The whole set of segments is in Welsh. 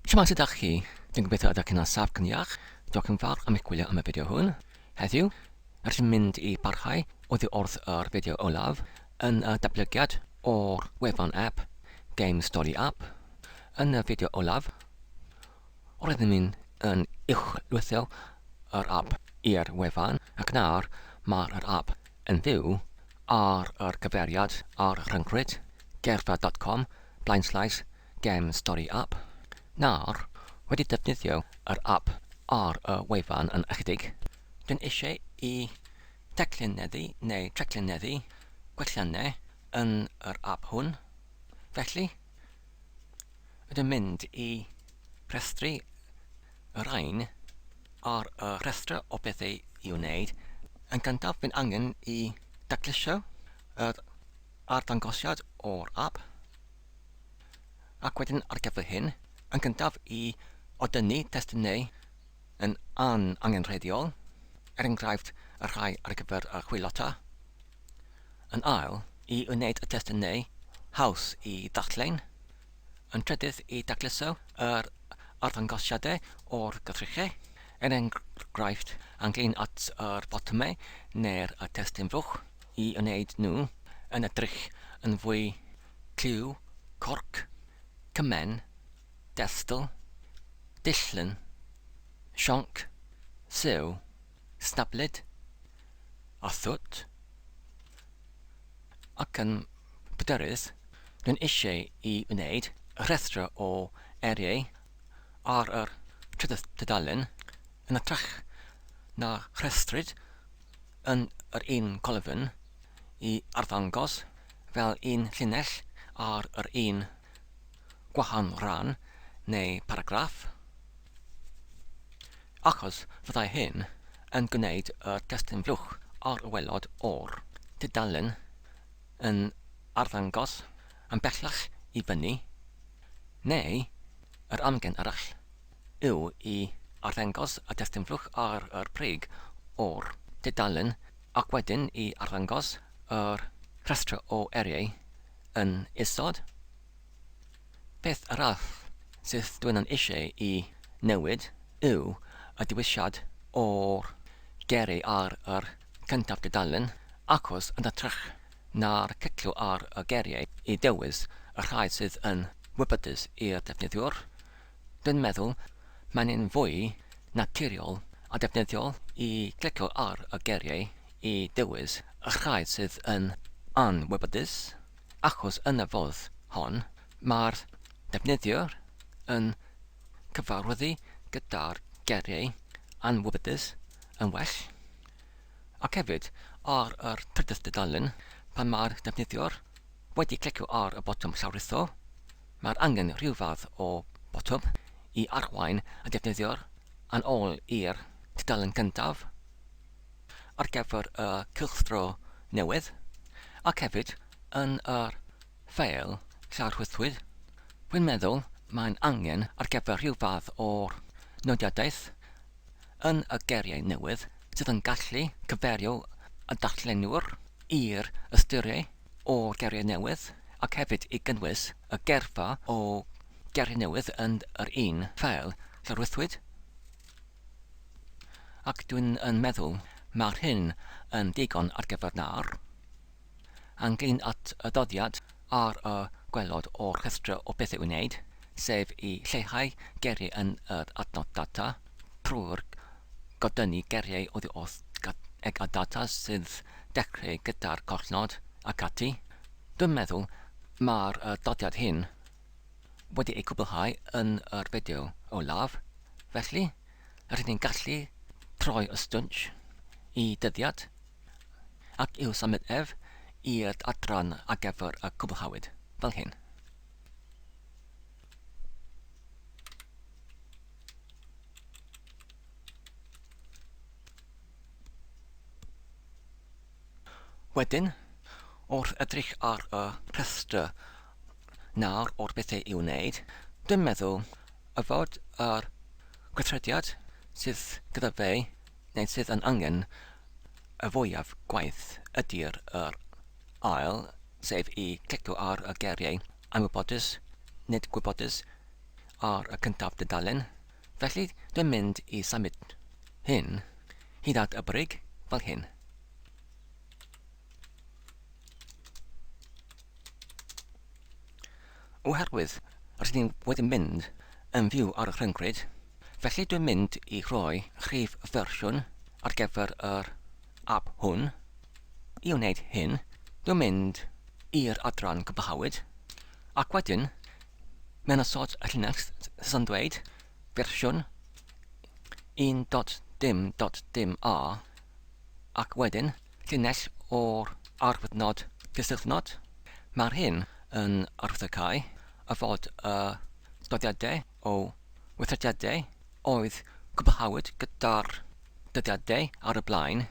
Siamang sydd â chi, dwi'n gobeithio ydych chi'n saf cyniach. Diolch yn fawr am eich gwylio am y fideo hwn. Heddiw, rydym mynd i barhau oddi wrth yr fideo olaf yn y datblygiad o'r wefan app GemStoriAp. Yn y fideo olaf, rydym yn uwchlwytho yr app i'r wefan ac nawr mae'r app yn fyw ar yr gyfeiriad ar rhyngrwyd gerfa.com/GemStoriAp. Nawr, wedi defnyddio yr app ar y wefan yn ychydig, dwi'n eisiau i declineddu neu treclineddu gwelliannau yn yr app hwn. Felly, ydym mynd i rhestru yr ein ar y rhestr o bethau i wneud. Yn gyntaf, fy'n angen i daclusio yr arddangosiad o'r app. Ac wedyn ar gyfer hyn, yn gyntaf i odynnu testunau yn angenrheidiol, enghraifft y rhai ar gyfer y Chwilota. Yn ail, i wneud y testunau haws i ddadlen. Yn trydydd, i dacluso yr arddangosiadau o'r gyfrchau. Enghraifft ynglyn at yr botymau neu'r testun fwch i wneud nhw yn edrych yn fwy cliw, corc, cymen, destl, dillyn, sionc, sew, snablyd, a thwt. Ac yn bydyrus, dwi'n eisiau i wneud y rhestr o eriau ar yr trydydd dudalen yn ytrach na rhestryd yn yr un colofn i arddangos fel un llinell ar yr un gwahan rhan neu paragraff, achos fyddai hyn yn gwneud y testun flwch ar y welod o'r dudalen yn arddangos yn bellach i fyny, neu yr amgen arall yw i arddangos y testun flwch ar yr prig o'r dudalen ac wedyn i arddangos yr rhestr o eriau yn isod. Beth arall sydd dwi'n yn eisiau i newid yw y diwylliad o'r geiriau ar yr cyntaf dudalen, achos yn ytrach na'r cyclw ar y geiriau i dewis y rhai sydd yn wybodus i'r defnyddiwr. Dwi'n meddwl mae'n fwy naturiol a defnyddiol i clicio ar y geiriau i dewis y rhai sydd yn anwybodus, achos yn y fodd hon mae'r defnyddiwr yn cyfarwyddu gyda'r geiriau anwybodus yn well. Ac hefyd, ar yr trydydd dudalen, pan mae'r defnyddiwr wedi clicio ar y botwm llawrytho, mae'r angen rhyw fath o botwm i arwain y defnyddiwr yn ôl i'r dudalen gyntaf ar gyfer y cylchdro newydd, ac hefyd yn yr ffeil llawrwythwyd. Dwi'n meddwl mae'n angen ar gyfer rhyw fath o'r nodiadaeth yn y geiriau newydd sydd yn gallu cyferio y darllenwr i'r ystyriau o'r geiriau newydd ac hefyd i gynnwys y gerfa o geiriau newydd yn yr un ffeil llawrwythwyd. Ac dwi'n meddwl mae'r hyn yn digon ar gyfer nawr. Ynglyn at y ddodiad ar y gwelod o'r rhestr o bethau i wneud, sef i lleihau geiriau yn yr adnod data trwy'r godynnu geiriau oddi wrth ag a data sydd dechrau gyda'r collnod ac ati. Dwi'n meddwl mae'r dodiad hyn wedi ei cwblhau yn yr fideo olaf, felly rydyn ni'n gallu troi y stwnch i dyddiad ac i'w symud ef i'r adran ar gyfer y cwblhawyd fel hyn. Wedyn, wrth edrych ar y rhestr nawr o'r bethau i wneud, dwi'n meddwl y fod yr gweithrediad sydd gyda fe neu sydd yn angen y fwyaf gwaith ydy'r ail, sef i clicio ar y geiriau anwybodus, nid gwybodus, ar y cyntaf dudalen, felly dwi'n mynd I symud hyn hyd at y brig fel hyn. Oherwydd rydyn ni wedi mynd yn fyw ar y rhyngrwyd, felly dwi'n mynd I rhoi rhif fersiwn ar gyfer yr app hwn. I wneud hyn, dwi'n mynd i'r adran cyflawyd, ac wedyn, mewn ysod y llinell sy'n dweud fersiwn 1.dim.dim.a, ac wedyn llinell o'r arwyddnod gysylltnod. Mae'r hyn yn arwyddocau y fod y dyddiadau o weithrediadau oedd cwblhawyd gyda'r dyddiadau ar y blaen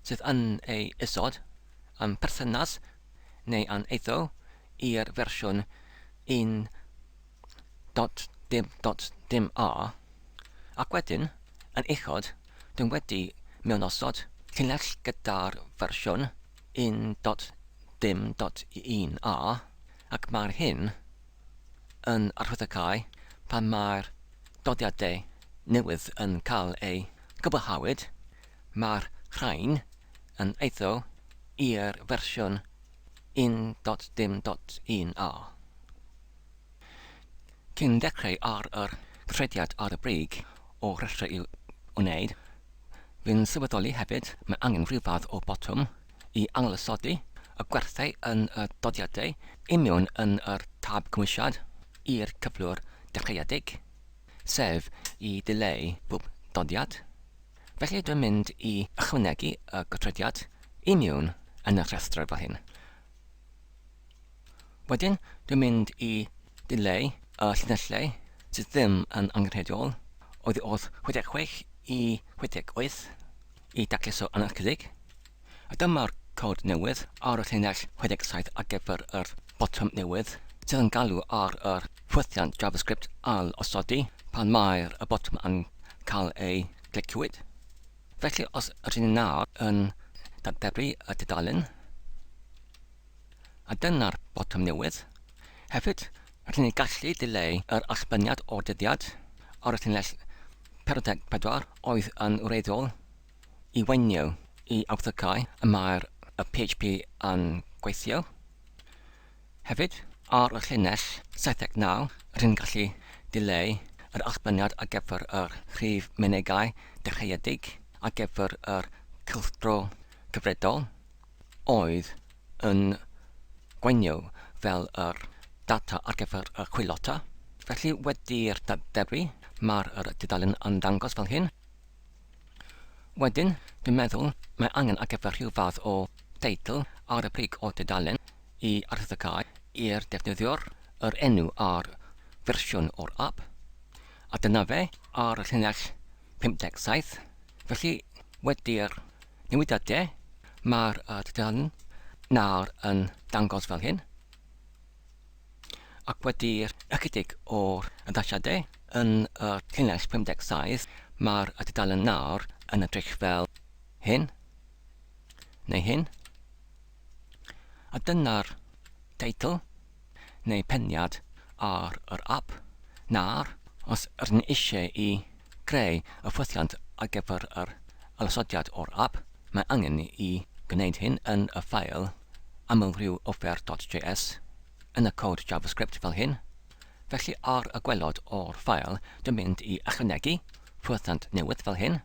sydd yn ei isod yn perthynas neu yn eiddo i'r fersiwn 1.dim.dim.a, ac wedyn yn uchod dwi'n wedi mewn osod llinell gyda'r fersiwn 1.dim.1a, ac mae'r hyn yn arwyddocau pan mae'r dyddiadau newydd yn cael ei gyblhawyd, mae'r rhain yn eiddo i'r fersiwn 1.dim.1a. Cyn dechrau ar yr gyfrediad ar y brig o rhestru I wneud, fi'n sylweddoli hefyd mae angen rhyw fath o botwm I anglysodu y gwerthau yn y dyddiadau I mewn yn yr tab cymwysiad i'r cyflwr dechreuedig, sef I dileu bob dyddiad. Felly dwi'n mynd I ychwanegu y gyfrediad I mewn yn y rhestr fel hyn. Wedyn, dwi'n mynd I dileu y llinellau sydd ddim yn angenrheidiol oedd 66 I 68 I dacluso anarchedig. A dyma'r cod newydd ar y llinell 67 ar gyfer yr botwm newydd sydd yn galw ar yr ffwythiant JavaScript al osodi pan mae'r y botwm yn cael ei gliciwyd. Felly os rydyn ni nawr yn dadebru y dudalen, a dyna'r botwm newydd, hefyd rydyn ni gallu dileu yr allbyniad o'r dyddiad ar y llinell 44 oedd yn wreiddiol I wenio I awddycau y mae'r y PHP yn gweithio. Hefyd, ar y llinell 79, rydyn ni'n gallu dileu yr allbyniad ar gyfer yr rhif menegau dechreuedig ar gyfer yr cylchdro cyfredol oedd yn gwenio fel yr data ar gyfer y chwilota. Felly wedi'r dadebru, mae'r dudalen yn dangos fel hyn. Wedyn, dwi'n meddwl mae angen ar gyfer rhyw fath o teitl ar y brig o dudalen I arwyddocau i'r defnyddiwr yr enw ar fersiwn o'r app, a dyna fe ar y llinell 57. Felly, wedi'r newidiadau, mae'r dudalen nawr yn dangos fel hyn. Ac wedi'r ychydig o'r addasiadau yn y llinell 57, mae'r dudalen nawr yn edrych fel hyn, neu hyn. A dyna'r teitl neu peniad ar yr app. Nawr, os rydyn ni eisiau I greu y ffwythiant ar gyfer yr alysodiad o'r app, mae angen I gwneud hyn yn y ffail aml rhyw offer.js yn y cod JavaScript fel hyn. Felly ar y gwelod o'r ffail, dwi'n mynd I ychwanegu ffwythiant newydd fel hyn.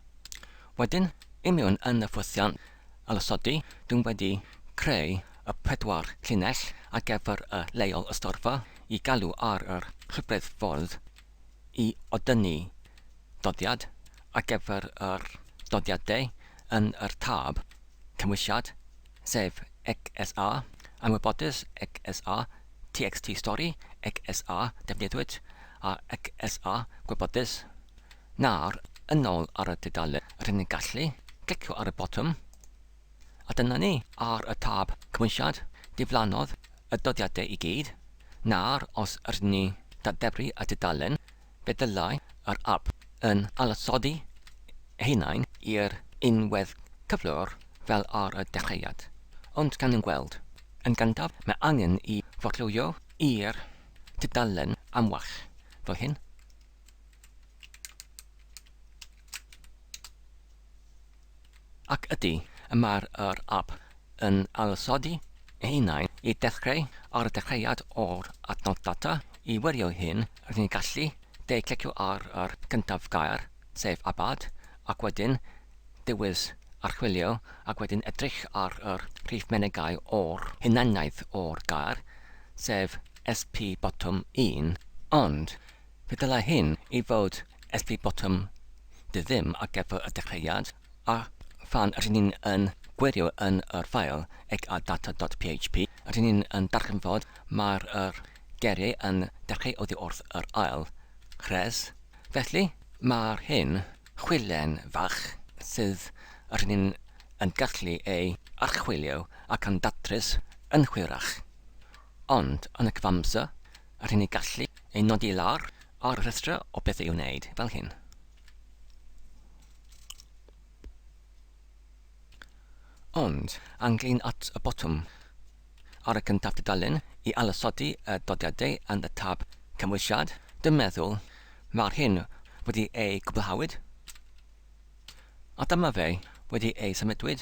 Wedyn, I mewn yn y ffwythiant alysodi, dwi'n wedi creu y 4 llinell ar gyfer y leol ystorfa I galw ar yr rhywbryd ffordd I odynnu doddiad ar gyfer yr doddiadau yn yr tab cymwysiad, sef XSA, ymwybodus XSA, TXT stori, XSA defnyddiwyd a XSA gwybodus. Nawr, yn ôl ar y dudalen, rydyn ni'n gallu clicio ar y botwm, a dyna ni ar y tab cymwysiad diflannodd y dyddiadau I gyd. Nawr, os rydyn ni dadebru y dudalen, fe dylai yr app yn alysodi hunain i'r unwedd cyflwr fel ar y dechreuad. Ond gan yn gweld, yn gyntaf mae angen I forlwyo i'r dudalen amwell. fel hyn. Ac ydy y mae'r app yn ailosodi ei hunain I dechrau ar y dechreuad o'r adnodd data. I wirio hyn, rydyn ni'n gallu clicio ar yr gyntaf gair, sef abad, ac wedyn dewis archwilio, ac wedyn edrych ar yr prif menegau o'r hunaniaeth o'r gair, sef SP bottom 1, ond fe dylai hyn I fod SP bottom ddim ar gyfer y dechreuad, a phan rydyn ni'n gwirio yn yr ffail data.php, rydyn ni'n darganfod mae'r geriau yn dechrau oddi wrth yr ail chres. Felly mae'r hyn chwilen fach sydd rydyn ni'n gallu ei archwilio ac yn datrys yn hwyrach. Ond yn y cyfamser, rydyn ni'n gallu ei nodi lawr ar y rhestr o bethau i'w wneud fel hyn. Ond, ynglyn at y botwm ar y cyntaf dudalen I ailosodi y dodiadau yn y tab cymwysiad, dwi'n meddwl mae'r hyn wedi ei gwblhawyd. A dyma fe wedi ei symudwyd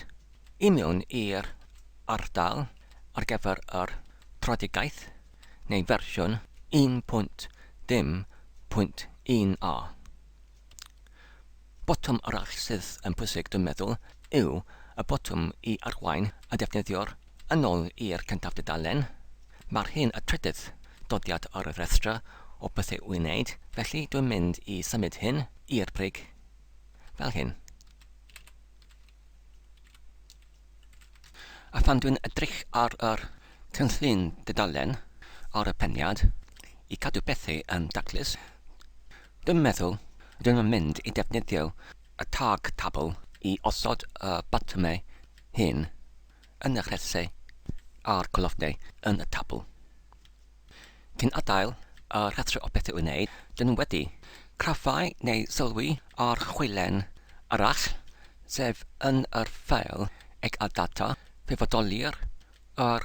I mewn i'r ardal ar gyfer yr trodigaeth neu fersiwn 1.dim.1a. Botwm arall sydd yn pwysig dwi'n meddwl yw y botwm I arwain y defnyddiwr yn ôl i'r cyntaf dudalen. Mae'r hyn y trydydd dodiad ar y rhestr o bethau i'w wneud, felly dwi'n mynd I symud hyn i'r brig fel hyn. A phan dwi'n edrych ar yr Cynllun Dudalen ar y peniad I cadw bethau yn daclus, dwi'n meddwl dwi'n mynd I defnyddio y tag tabl I osod y botymau hyn yn y rhesau a'r colofnau yn y tabl. Cyn adael y rhestr o bethau i'w wneud, dyn wedi craffau neu sylwi ar chwilen arall, sef yn yr ffail data fe fodoli'r yr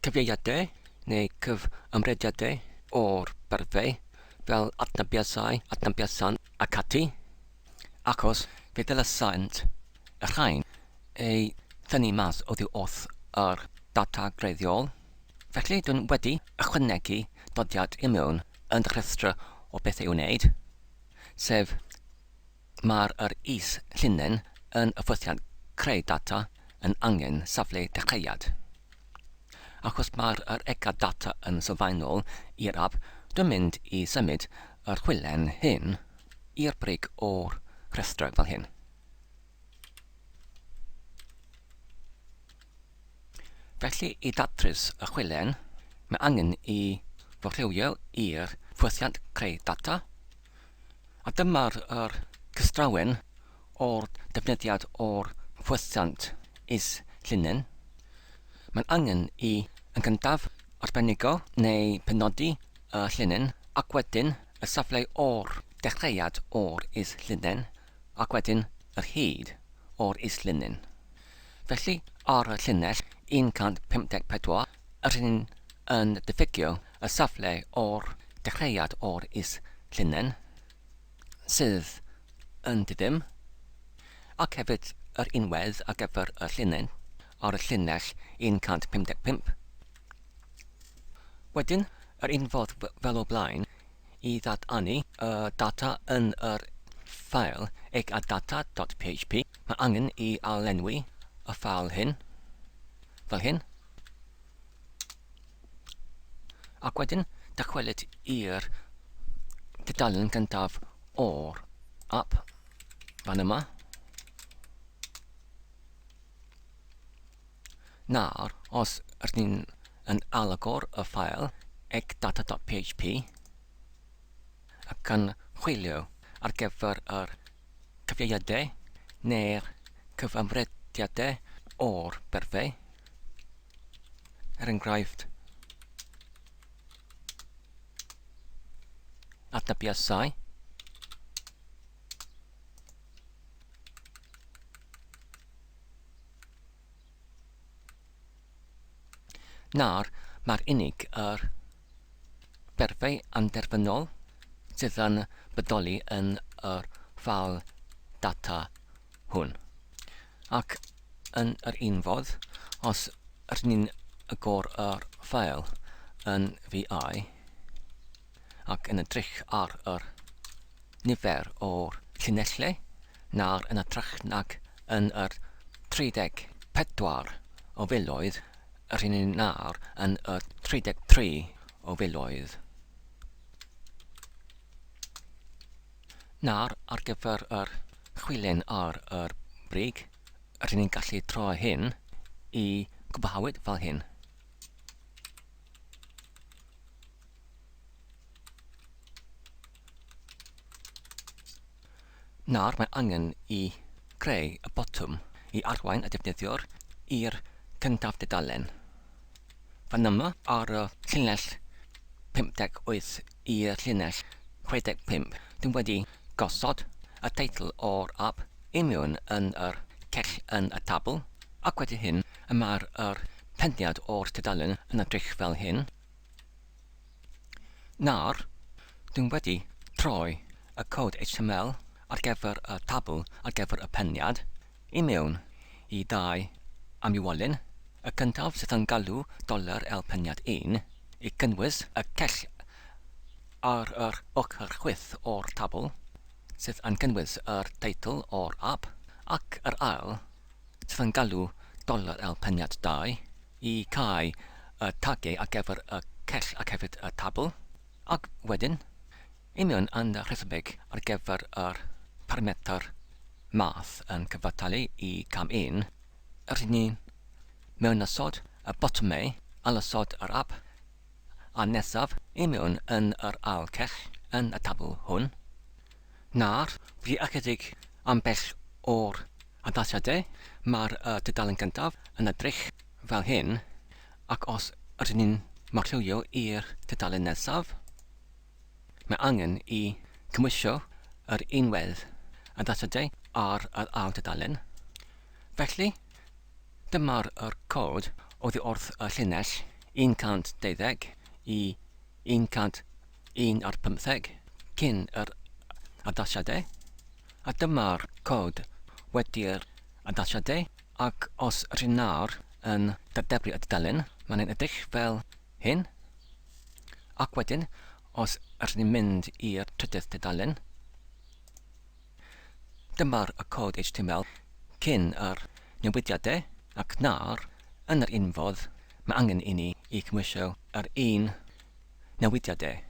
cyfeiriadau neu cyfymrediadau o'r byrfau fel adnabiasau ac ati, achos fe dylysant y rhain ei thynnu mas oddi wrth yr data greiddiol. Felly dwi'n wedi ychwanegu dodiad I mewn yn y rhestr o bethau i'w wneud, sef mae'r is-llunen yn y ffwythiant creu data yn angen safle dechreuad. Achos mae'r data yn sylfaenol i'r app, dwi'n mynd I symud yr chwilen hyn i'r brig o'r rhestr fel hyn. Felly I datrys y chwilen, mae angen I forllewio i'r ffwythiant creu data, a dyma'r cystrawen o'r defnyddiad o'r ffwythiant is-llunen. Mae'n angen I yn gyntaf arbenigo neu penodi y llunen, ac wedyn y safle o'r dechreuad o'r is-llunen, ac wedyn yr hyd o'r is-llunen. Felly ar y llinell 154 rydyn yn diffygio y safle o'r dechreuad o'r is-llunen sydd yn didym, ac hefyd yr unwedd ar gyfer y llunen ar y llinell 155. Wedyn, yr un fodd fel o blaen I ddadanu y data yn yr ffail data.php, mae angen I alenwi y ffail hyn, fel hyn. Ac wedyn, dychwelyd i'r dudalen gyntaf o'r app, fan yma. Nawr, os rydyn yn alagor y ffail data.php ac yn chwilio ar gyfer yr cyfeiriadau neu'r cyfymrediadau o'r byrfau, enghraifft adnabiasau, nawr mae'r unig berfau anderfynol sydd yn bodoli yn yr ffal data hwn. Ac yn yr un fodd, os rydyn ni'n agor yr ffeil yn VI ac yn edrych ar yr nifer o'r llinellau na'r yn ytrach nag yn yr 34 o filoedd, rydyn ni'n nawr yn y 33 o filoedd. Nawr, ar gyfer yr chwilyn ar yr brig, rydyn ni'n gallu troi hyn i gwblhawyd fel hyn. Nawr mae angen i greu y botwm i arwain y defnyddiwr i'r cyntaf dudalen. Fan yma ar y llinell 58 i'r llinell 65, dwi'n wedi gosod y teitl o'r app i mewn yn yr cell yn y tabl, ac wedi hyn mae'r pendiad o'r dudalen yn edrych fel hyn. Nawr, dwi'n wedi troi y cod HTML ar gyfer y tabl ar gyfer y pendiad i mewn i ddau amywolyn. Y cyntaf sydd yn galw $L1 i gynnwys y cell ar yr ochr chwith o'r tabl sydd yn gynnwys yr teitl o'r app, ac yr ail sydd yn galw $L2 i cau y tagau ar gyfer y cell ac hefyd y tabl, ac wedyn i mewn yn y rhesymeg ar gyfer yr parametr math yn cyfartalu i cam 1, rydyn ni mewn ysod y botymau a lysod yr app, a nesaf i mewn yn yr ail cell yn y tabl hwn. Nawr, fi ychydig ambell o'r addasiadau. Mae'r dudalen gyntaf yn edrych fel hyn, ac os rydyn ni'n marchwilio i'r dudalen nesaf, mae angen i cymwysio yr unwedd addasiadau ar yr ail dudalen. Felly, dyma'r cod oddi wrth y llinell 112 i 115 cyn yr addasiadau, a dyma'r cod wedi'r addasiadau, ac os rydyn nawr yn dadebru y dudalen, mae'n edrych fel hyn, ac wedyn, os rydyn ni'n mynd i'r trydydd dudalen, dyma'r cod HTML cyn yr newidiadau, ac nawr, yn yr un fodd, mae angen i ni i cymwysio yr un newidiadau.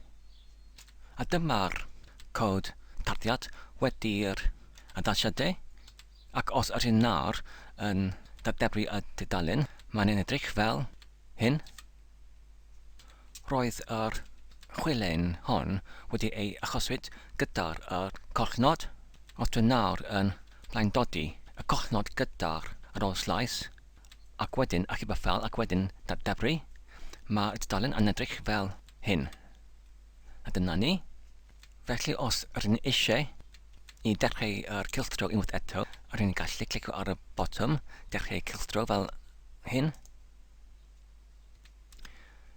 A dyma'r cod tarddiad wedi'r addasiadau, ac os rydyn nawr yn dadebru y dudalen, mae'n edrych fel hyn. Roedd yr chwilyn hon wedi ei achoswyd gyda'r colchnod. Os dwi'n nawr yn blaendodi y colchnod gyda'r ar ôl slais, ac wedyn achub y ffel ac wedyn dadebru, mae'r dudalen yn edrych fel hyn. A dyna ni. Felly os rydyn ni eisiau i dechrau yr cylchdro unwaith eto, rydyn ni'n gallu clicio ar y botwm, dechrau cylchdro fel hyn.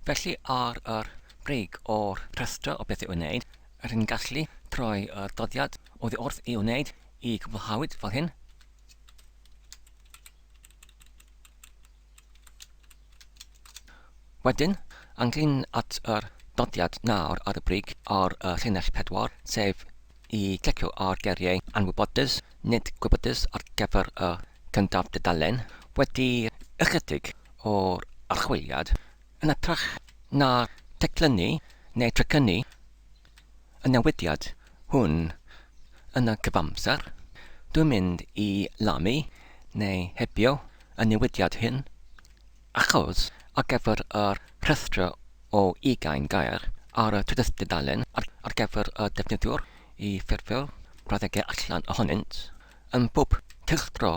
Felly ar yr brig o'r rhestr o beth i'w wneud, rydyn ni'n gallu troi y doddiad oddi wrth i'w wneud i gwblhawyd fel hyn. Wedyn, ynglyn at yr doddiad nawr ar y brig ar llinell 4, sef i clicio ar geriau anwybodus, nid gwybodus ar gyfer y cyntaf dudalen, wedi ychydig o'r archwiliad yn ytrach na teclynu neu trecynnu y newidiad hwn yn y cyfamser. Dwi'n mynd i lamu neu hebio y newidiad hyn, achos ar gyfer yr rhestr o 20 gair ar y trydydd dudalen ar gyfer y defnyddiwr i ffurfio brawddegau allan ohonynt. Yn bob cylchdro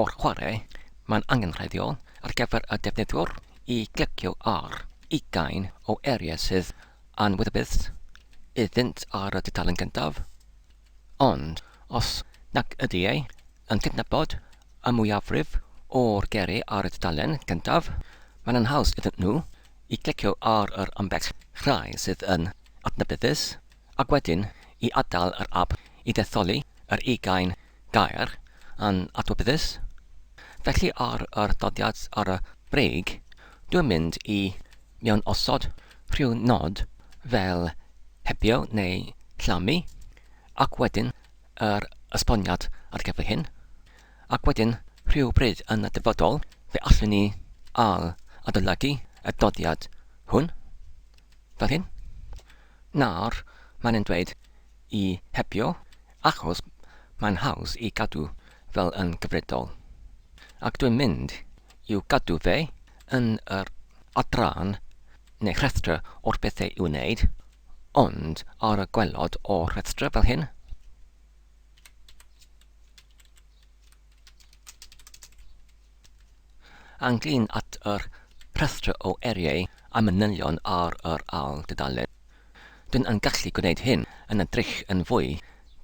o'r chwarae, mae'n angenrheidiol ar gyfer y defnyddiwr i glicio ar 20 o eriau sydd anwyddbus iddynt ar y dudalen gyntaf. Ond, os nag ydy ei yn cydnabod y mwyafrif o'r geriau ar y dudalen gyntaf, mae'n haws iddyn nhw i glicio ar yr ambell rhai sydd yn adnabyddus, ac wedyn I adael yr app I detholi yr 20 gair yn adnabyddus. Felly ar yr dodiad ar y breig, dwi'n mynd I mewn osod rhyw nod fel hebio neu llamu, ac wedyn yr esboniad ar gyfer hyn, ac wedyn rhywbryd yn y dyfodol fe allwn ni adolygu y dodiad hwn, fel hyn. Nawr, mae'n dweud I hebio, achos mae'n haws I gadw fel yn gyfredol. Ac dwi'n mynd i'w gadw fe yn yr adran neu rhestra o'r bethau i'w wneud, ond ar y gwelod o rhestra fel hyn. Ynglŷn at yr rhestra o eriau a manylion ar yr ail dudalen. Dwi'n yn gallu gwneud hyn yn edrych yn fwy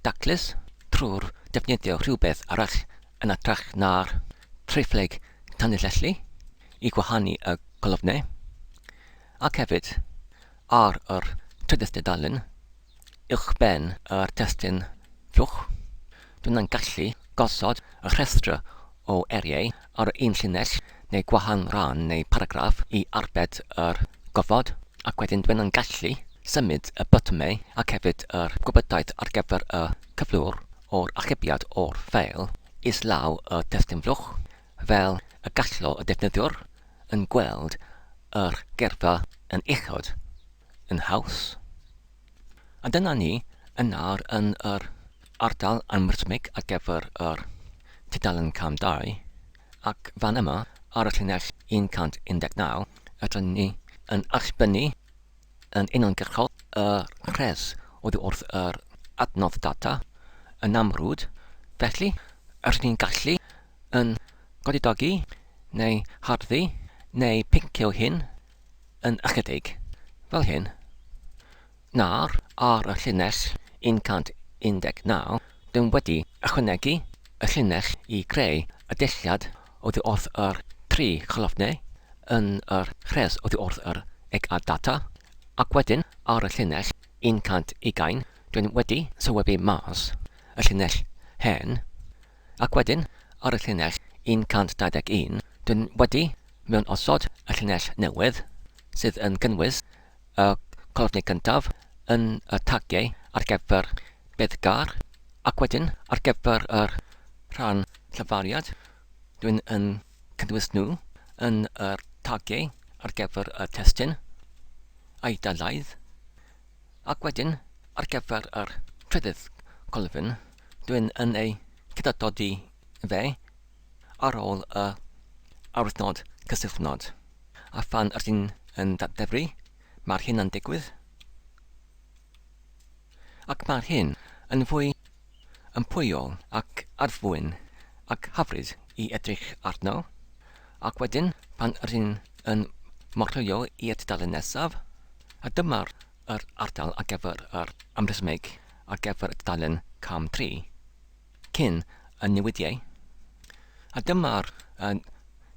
daclus trwy'r defnyddio rhywbeth arall yn atrach na'r treiphleg tanlinellu I gwahanu y colofnau. Ac hefyd, ar yr trydydd dudalen, uwchben yr testun flwch, dwi'n yn gallu gosod y rhestra o eriau ar un llinell neu gwahan ran neu paragraff I arbed yr gofod, ac wedyn dwi'n yn gallu symud y botymau ac hefyd yr gwybodaeth ar gyfer y cyflwr o'r achebiad o'r ffeil islaw y testun flwch, fel y gallo y defnyddiwr yn gweld yr gerfa yn uchod yn haws. A dyna ni yna yn yr ardal anwyrthmig ar gyfer yr tudalen cam 2, ac fan yma ar y llinell 119 ydyn ni yn allbynnu yn uniongyrchol y rhes oddi wrth yr adnodd data yn amrwd. Felly, ydyn ni'n gallu yn Godidogu neu Harddu neu Pincio hyn yn ychydig, fel hyn. Nawr, ar y llinell 119, dwi'n wedi ychwanegu y llinell I greu y dillad oddi wrth yr 3 cholofnau yn yr rhes oddi wrth yr ega data, ac wedyn ar y llinell 120 dwi'n wedi sylwebu mas y llinell hen, ac wedyn ar y llinell 121 dwi'n wedi mewn osod y llinell newydd sydd yn gynnwys y colofnau cyntaf yn y tagiau ar gyfer beddgar, ac wedyn ar gyfer yr rhan llyfariad dwi'n yn cynnwys nhw yn yr tagiau ar gyfer y testun a'i dalaidd, ac wedyn ar gyfer yr trydydd colofn dwi'n yn ei cydadodi fe ar ôl y awyrnod cysylltnod. A phan ydyn yn dadlefru, mae'r hyn yn digwydd. Ac mae'r hyn yn fwy ympwyol ac arfwyn ac hyfryd I edrych arno, ac wedyn pan ydyn yn morllwyo i'r dudalen nesaf, a dyma'r ardal ar gyfer yr amrysmig ar gyfer y dudalen cam 3 cyn y newidiau. A dyma'r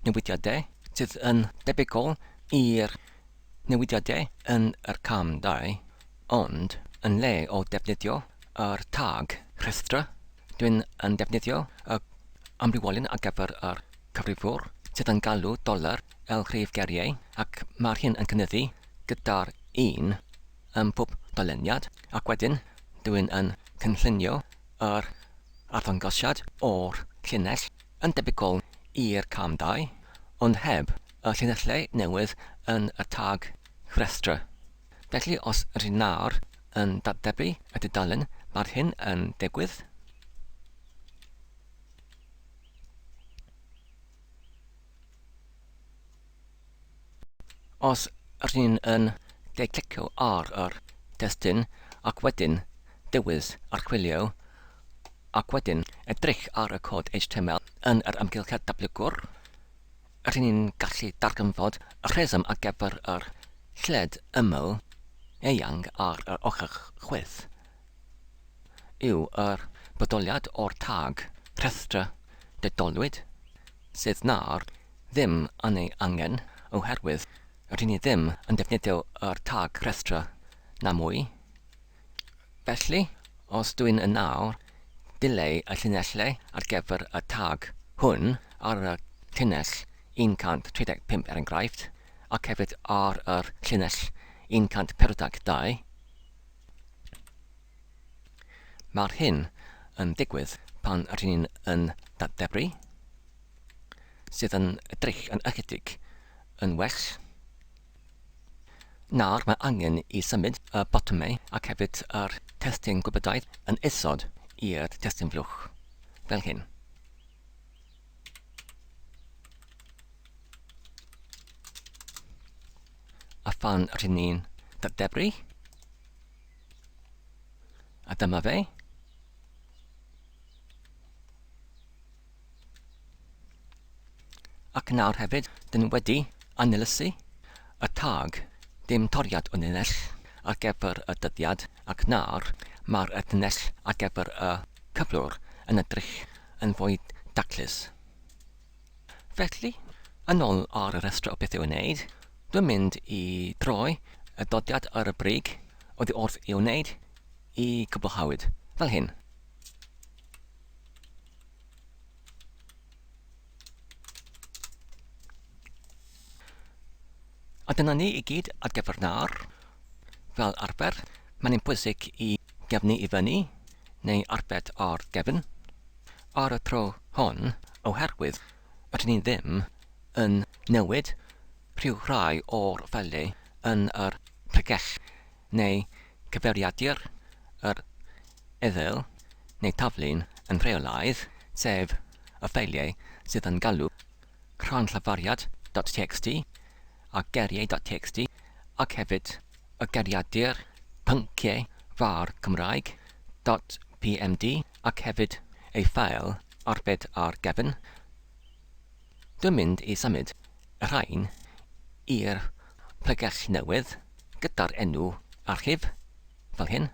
newidiadau sydd yn debygol i'r newidiadau yn yr cam 2, ond yn le o defnyddio yr tag rhestra, dwi'n yn defnyddio y amrywolyn ar gyfer yr cyfrifwr sydd yn galw $, rhif geriau, ac mae'r hyn yn cynyddu gyda'r 1 yn pob doleniad, ac wedyn dwi'n yn cynllunio yr arddangosiad o'r llinell yn debygol i'r cam 2, ond heb y llinellau newydd yn y tag rhestra. Felly os ydyn nawr yn dadlebru y dudalen, mae'r hyn yn digwydd. Os ydyn yn clicio ar yr testun ac wedyn dewis archwilio ac wedyn edrych ar y cod HTML yn yr amgylchedd datblygwr, ydyn ni'n gallu darganfod y rheswm ar gyfer yr lled ymyl eang ar yr ochr chwith yw yr bodoliad o'r tag rhestra dydolwyd sydd nawr ddim yn ei angen oherwydd rydyn ni ddim yn defnyddio yr tag rhestra na mwy. Felly, os dwi'n yn nawr, dileu y llinellau ar gyfer y tag hwn ar y llinell 135 enghraifft, ac hefyd ar yr llinell 142. Mae'r hyn yn digwydd pan rydyn ni'n yn datblygu, sydd yn edrych yn ychydig yn well. Nawr mae angen i symud y botymau ac hefyd yr testyn gwybodaeth yn isod i'r testyn flwch, fel hyn. A phan rydyn ni'n datblygu, a dyma fe. Ac nawr hefyd, dyn wedi anylysu y tag dim toriad o linell ar gyfer y dyddiad, ac nawr mae'r linell ar gyfer y cyflwr yn edrych yn fwy daclus. Felly, yn ôl ar y restr o beth i'w wneud, dwi'n mynd i droi y dodiad ar y brig oddi wrth i'w wneud i cwblhawyd, fel hyn. A dyna ni i gyd ar gyfer nawr. Fel arfer, mae'n pwysig i gefnu i fyny, neu arbed ar gefn. Ar y tro hon, oherwydd rydyn ni ddim yn newid rhyw rhai o'r ffeiliau yn yr pregell neu cyfeiriadur yr eddyl neu taflun yn rheolaidd, sef y ffeiliau sydd yn galw rhanllafariad.txt a geriau.txt, ac hefyd y geriadur pynciau var Cymraeg .pmd, ac hefyd ei ffail arbed ar gefn. Dwi'n mynd i symud y rhain i'r pregell newydd gyda'r enw archif, fel hyn.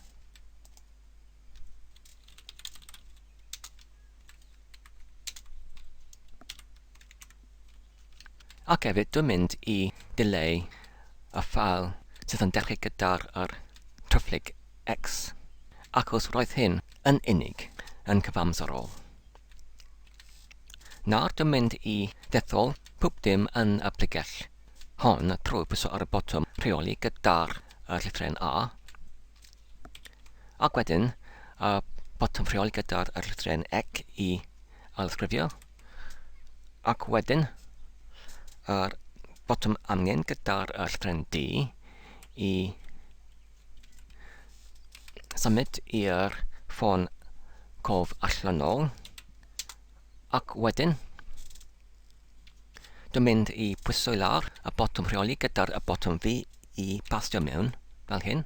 Ac hefyd, dwi'n mynd i dileu y ffail sydd yn dechrau gyda'r tryfflig X, achos roedd hyn yn unig yn cyfamserol. Nawr dwi'n mynd i dethol pob dim yn y pregell hon trwy pwyso ar y botwm rheoli gyda'r llythren A, ac wedyn y botwm rheoli gyda'r llythren ec i ailsgrifio, ac wedyn yr botwm angen gyda'r llythren D i symud i'r ffôn cof allanol, ac wedyn dwi'n mynd i pwyso i lawr y botwm rheoli gyda'r botwm V i bastio mewn, fel hyn.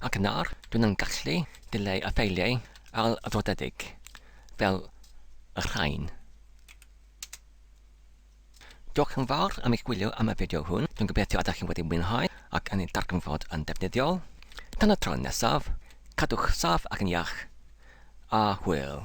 Ac nawr, dwi'n yn gallu dileu y ffeiliau ail-adrodedig fel y rhain. Diolch yn fawr am eich gwylio am y fideo hwn. Dwi'n gobeithio ydych chi wedi mwynhau ac yn ei darganfod yn defnyddiol. Tan y tro nesaf, cadwch saff ac yn iach, a hwyl.